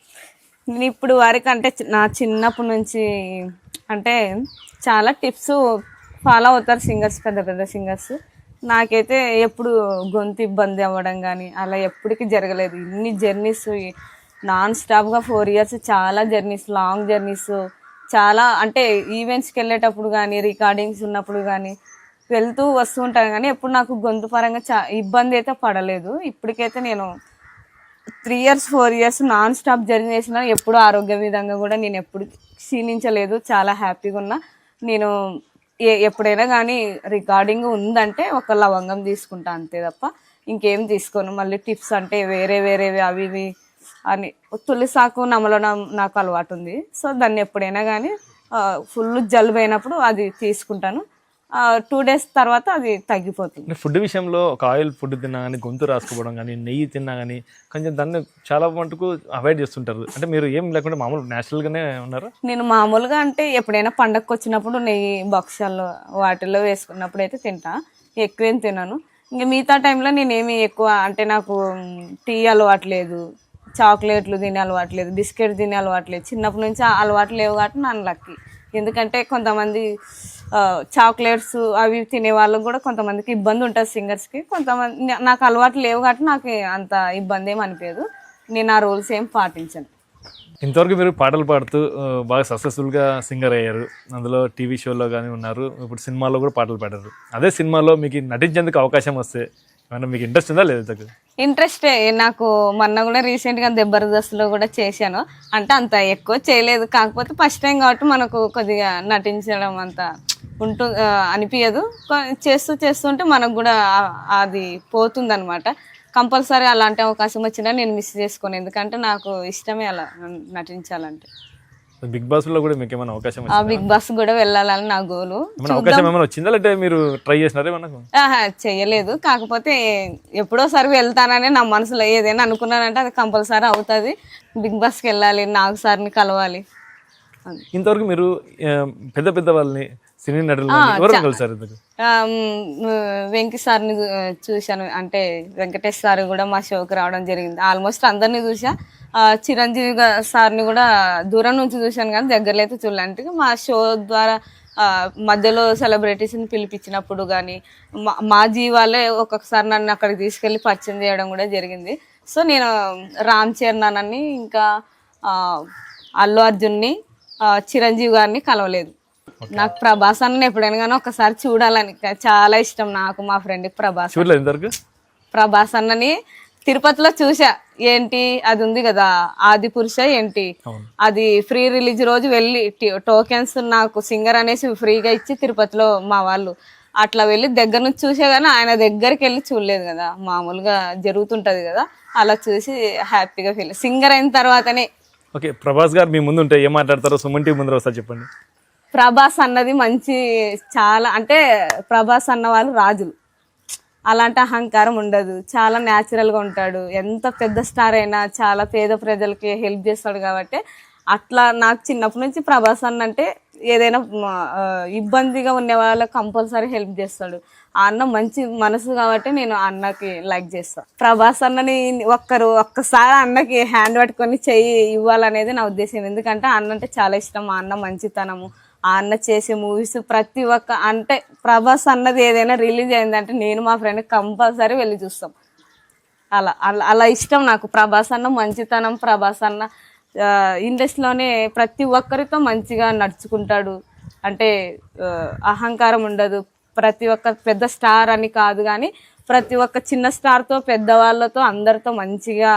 నేను ఇప్పుడు వరకు అంటే నా చిన్నప్పటి నుంచి అంటే చాలా టిప్స్ ఫాలో అవుతారు సింగర్స్, పెద్ద పెద్ద సింగర్స్. నాకైతే ఎప్పుడు గొంతు ఇబ్బంది అవ్వడం కానీ అలా ఎప్పటికీ జరగలేదు. ఇన్ని జర్నీస్ నాన్ స్టాప్గా 4 years చాలా జర్నీస్, లాంగ్ జర్నీస్ చాలా. అంటే ఈవెంట్స్కి వెళ్ళేటప్పుడు కానీ రికార్డింగ్స్ ఉన్నప్పుడు కానీ వెళ్తూ వస్తూ ఉంటాను కానీ ఎప్పుడు నాకు గొంతు పరంగా ఇబ్బంది అయితే పడలేదు. ఇప్పటికైతే నేను 3 years 4 years non stop journey చేసిన ఎప్పుడు ఆరోగ్య విధంగా కూడా నేను ఎప్పుడు క్షీణించలేదు. చాలా హ్యాపీగా ఉన్నా. నేను ఎప్పుడైనా కానీ రికార్డింగ్ ఉందంటే ఒక లవంగం తీసుకుంటా అంతే తప్ప ఇంకేం తీసుకోను. మళ్ళీ టిప్స్ అంటే వేరేవి అవి ఇవి అని తులసాకు నమలడం నాకు అలవాటు ఉంది. సో దాన్ని ఎప్పుడైనా కానీ ఫుల్ జలుబు అయినప్పుడు అది తీసుకుంటాను. 2 days తర్వాత అది తగ్గిపోతుంది. ఫుడ్ విషయంలో ఒక ఆయిల్ ఫుడ్ తిన్నా కానీ గొంతు రాసుకోవడం కానీ నెయ్యి తిన్నా కానీ కొంచెం దాన్ని చాలా మటుకు అవాయిడ్ చేస్తుంటారు. అంటే మీరు ఏం లేకుండా మామూలు న్యాచురల్గానే ఉన్నారు? నేను మామూలుగా అంటే ఎప్పుడైనా పండగకు వచ్చినప్పుడు నెయ్యి భక్ష్యాలు వాటిల్లో వేసుకున్నప్పుడు అయితే తింటా, ఎక్కువేం తిన్నాను. ఇంకా మిగతా టైంలో నేనేమి ఎక్కువ అంటే నాకు టీ అలవాట్లేదు, చాక్లెట్లు తినే అలవాట్లేదు, బిస్కెట్ తినే అలవాట్లేదు. చిన్నప్పటి నుంచి అలవాటు లేవు కాబట్టి నన్ను లక్కీ. ఎందుకంటే కొంతమంది చాక్లెట్స్ అవి తినే వాళ్ళకి కూడా కొంతమందికి ఇబ్బంది ఉంటుంది సింగర్స్కి. కొంతమంది నాకు అలవాటు లేవు కాబట్టి నాకు అంత ఇబ్బంది ఏమి అనిపించదు. నేను ఆ రూల్స్ ఏం పాటించాను. ఇంతవరకు మీరు పాటలు పాడుతూ బాగా సక్సెస్ఫుల్గా సింగర్ అయ్యారు. అందులో టీవీ షోలో కానీ ఉన్నారు, ఇప్పుడు సినిమాలో కూడా పాటలు పాడారు. అదే సినిమాలో మీకు నటించేందుకు అవకాశం వస్తే ఏమన్నా మీకు ఇంట్రెస్ట్ ఉందా లేదా? ఇంట్రెస్టే. నాకు మొన్న కూడా రీసెంట్గా జబర్దస్త్లో కూడా చేశాను. అంటే అంత ఎక్కువ చేయలేదు, కాకపోతే ఫస్ట్ టైం కాబట్టి మనకు కొద్దిగా నటించడం అంత అనిపించదు. చేస్తుంటే మనకు కూడా అది పోతుంది అనమాట. కంపల్సరీ అలాంటి అవకాశం వచ్చినా నేను మిస్ చేసుకోను, ఎందుకంటే నాకు ఇష్టమే అలా నటించాలంటే. బిగ్ బాస్ లో కూడా మీకు ఏమైనా అవకాశం బిగ్ బాస్ కూడా వెళ్ళాలని నా గోలు. అవకాశం ఏమైనా వచ్చిందా లేదంటే మీరు ట్రై చేసినారా? చెయ్యలేదు, కాకపోతే ఎప్పుడోసారి వెళ్తానని నా మనసులో ఏదైనా అనుకున్నానంటే అది కంపల్సరీ అవుతుంది. బిగ్ బాస్కి వెళ్ళాలి, నాగ్ సార్ని కలవాలి. ఇంతవరకు మీరు పెద్ద పెద్ద వాళ్ళని సినీ నటులు ఎవరు కలిసారు? వెంకీ సార్ని చూశాను, అంటే వెంకటేష్ సార్ కూడా మా షోకి రావడం జరిగింది. ఆల్మోస్ట్ అందరినీ చూసా. చిరంజీవి సార్ని కూడా దూరం నుంచి చూశాను కానీ దగ్గరలో అయితే చూడలేంటే మా షో ద్వారా మధ్యలో సెలబ్రిటీస్ని పిలిపించినప్పుడు కానీ మా జీవాలే ఒక్కొక్కసారి నన్ను అక్కడికి తీసుకెళ్ళి పరిచయం చేయడం కూడా జరిగింది. సో నేను రామ్ చరణ్ అని ఇంకా అల్లు అర్జున్ని, చిరంజీవి గారిని కలవలేదు. నాకు ప్రభాస్ అన్న ఎప్పుడైనా కానీ ఒకసారి చూడాలని చాలా ఇష్టం. నాకు మా ఫ్రెండ్కి ప్రభాస్ అన్నని తిరుపతిలో చూసా. ఏంటి అది ఉంది కదా ఆది పురుష ఏంటి, అది ఫ్రీ రిలీజ్ రోజు వెళ్ళి టోకెన్స్ నాకు సింగర్ అనేసి ఫ్రీగా ఇచ్చి తిరుపతిలో మా వాళ్ళు అట్లా వెళ్ళి దగ్గర నుంచి చూసే కానీ ఆయన దగ్గరికి వెళ్ళి చూడలేదు కదా, మామూలుగా జరుగుతుంటది కదా, అలా చూసి హ్యాపీగా ఫీల్. సింగర్ అయిన తర్వాతనే. ఓకే, ప్రభాస్ గారు మీ ముందు ఉంటే ఏం మాట్లాడతారో సుమన్ టీవీ ముందర ఒకసారి చెప్పండి. ప్రభాస్ అన్నది మంచి, చాలా అంటే ప్రభాస్ అన్న వాళ్ళు రాజులు, అలాంటి అహంకారం ఉండదు, చాలా న్యాచురల్గా ఉంటాడు. ఎంత పెద్ద స్టార్ అయినా చాలా పేద ప్రజలకి హెల్ప్ చేస్తాడు. కాబట్టి అట్లా నాకు చిన్నప్పటి నుంచి ప్రభాస్ అన్న అంటే ఏదైనా ఇబ్బందిగా ఉండే వాళ్ళకి కంపల్సరీ హెల్ప్ చేస్తాడు. ఆ అన్న మంచి మనసు కాబట్టి నేను అన్నకి లైక్ చేస్తాను. ప్రభాస్ అన్నని ఒక్కసారి అన్నకి హ్యాండ్ పట్టుకొని చెయ్యి ఇవ్వాలనేది నా ఉద్దేశం. ఎందుకంటే అన్న అంటే చాలా ఇష్టం. ఆ అన్న మంచితనము, ఆ అన్న చేసే మూవీస్ ప్రతి ఒక్క, అంటే ప్రభాస్ అన్నది ఏదైనా రిలీజ్ అయిందంటే నేను మా ఫ్రెండ్ కంపల్సరీ వెళ్ళి చూస్తాం. అలా అలా అలా ఇష్టం నాకు. ప్రభాస్ అన్న మంచితనం, ప్రభాస్ అన్న ఇండస్ట్రీలోనే ప్రతి ఒక్కరితో మంచిగా నడుచుకుంటాడు. అంటే అహంకారం ఉండదు. ప్రతి ఒక్క పెద్ద స్టార్ అని కాదు కానీ ప్రతి ఒక్క చిన్న స్టార్తో పెద్దవాళ్ళతో అందరితో మంచిగా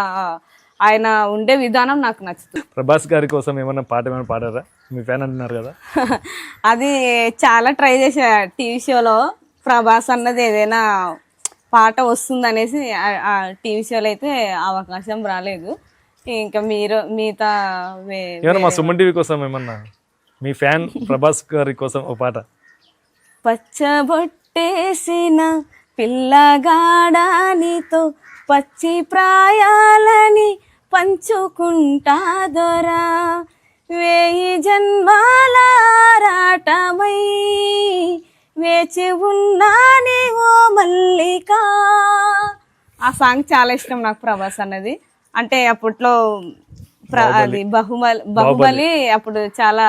ఆయన ఉండే విధానం నాకు నచ్చుతుంది. ప్రభాస్ గారి కోసం ఏమైనా పాడారా? మీ ఫ్యాన్ అంటున్నారు కదా. అది చాలా ట్రై చేసా టీవీ షోలో. ప్రభాస్ అన్నది ఏదైనా పాట వస్తుందనేసి ఆ టీవీ షోలో అయితే అవకాశం రాలేదు. ఇంకా మీరు మిగతా ఏమన్నా మా సుమన్ టీవీ కోసం ఏమన్నా మీ ఫ్యాన్ ప్రభాస్ గారి కోసం ఒక పాట. పచ్చబొట్టేసిన పిల్లగాడానితో పచ్చి ప్రాయాలని పంచుకుంటా దొరా, 1000 జన్మాల రాటమై వేచి ఉన్నాని ఓ మల్లిక. ఆ సాంగ్ చాలా ఇష్టం నాకు ప్రభాస్ అన్నది. అంటే అప్పట్లో అది బాహుబలి అప్పుడు చాలా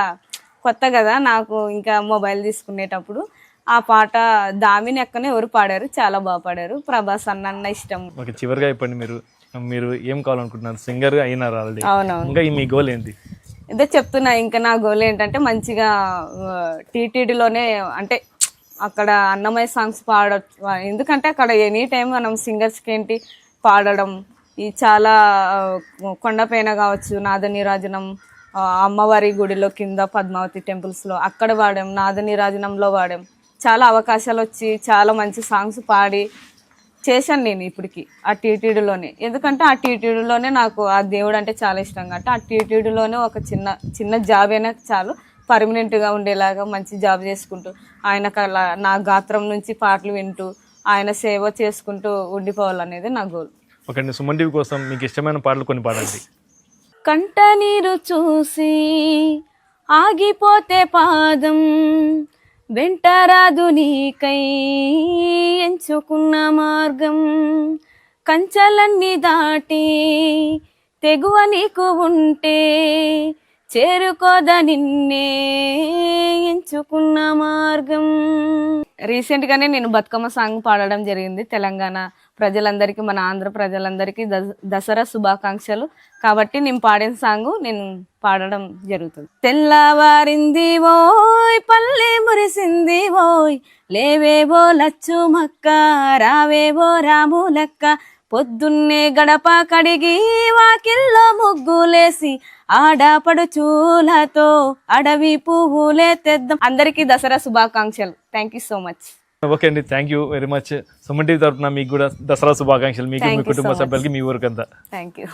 కొత్త కదా నాకు. ఇంకా మొబైల్ తీసుకునేటప్పుడు ఆ పాట దామిని ఎక్కనే ఎవరు పాడారు, చాలా బాగా పాడారు. ప్రభాస్ అన్న ఇష్టం. ఓకే, చివరిగా చెప్పండి, మీరు ఏం కావాలనుకుంటున్నారు? సింగర్ గా అయినారు ఆల్రెడీ. అవునవును. ఇంకా మీ గోల్ ఏంటి? ఇదే చెప్తున్నా. ఇంకా నా గోల్ ఏంటంటే మంచిగా టీటీడీలోనే అంటే అక్కడ అన్నమయ్య సాంగ్స్ పాడచ్చు. ఎందుకంటే అక్కడ ఎనీ టైం మనం సింగర్స్కి ఏంటి పాడడం, ఈ చాలా కొండపైన కావచ్చు, నాదనీరాజనం, అమ్మవారి గుడిలో కింద పద్మావతి టెంపుల్స్లో అక్కడ పాడాం, నాదనీరాజనంలో పాడాం. చాలా అవకాశాలు వచ్చి చాలా మంచి సాంగ్స్ పాడి చేశాను నేను ఇప్పటికి ఆ టీటీడీలోనే. ఎందుకంటే ఆ టీటీడీలోనే నాకు ఆ దేవుడు అంటే చాలా ఇష్టం కాబట్టి ఆ టీటీడీలోనే ఒక చిన్న జాబ్ అయినా చాలు, పర్మనెంట్గా ఉండేలాగా మంచి జాబ్ చేసుకుంటూ ఆయన నా గాత్రం నుంచి పాటలు వింటూ ఆయన సేవ చేసుకుంటూ ఉండిపోవాలనేది నా గోల్. ఓకే అండి, సుమన్ టీవీ కోసం మీకు ఇష్టమైన పాటలు కొన్ని పాడండి. కంట నీరు చూసి ఆగిపోతే పాదం వెంటరాదు నీకై ఎంచుకున్న మార్గం, కంచెలన్నీ దాటి తెగువ నీకు ఉంటే చేరుకోద నిన్నే ఎంచుకున్న మార్గం. రీసెంట్గానే నేను బతుకమ్మ సాంగ్ పాడడం జరిగింది. తెలంగాణ ప్రజలందరికీ, మన ఆంధ్ర ప్రజలందరికీ దసరా శుభాకాంక్షలు కాబట్టి నేను పాడిన సాంగ్ నేను పాడడం జరుగుతుంది. తెల్లవారింది ఓయ్ పల్లె మురిసింది ఓయ్, లేవేవో లచ్చు మక్క రావేవో రాములక్క, పొద్దున్నే గడప కడిగి వాకిల్లో ముగ్గులేసి ఆడపడుచూలతో అడవి పువ్వులే తెద్దాం. అందరికీ దసరా శుభాకాంక్షలు. Thank you so much. Okay అండి, thank you very much. Suman TV తరఫున మీకు కూడా దసరా శుభాకాంక్షలు, మీకు మీ కుటుంబ సభ్యులకి, మీ ఊరికంతా. Thank you.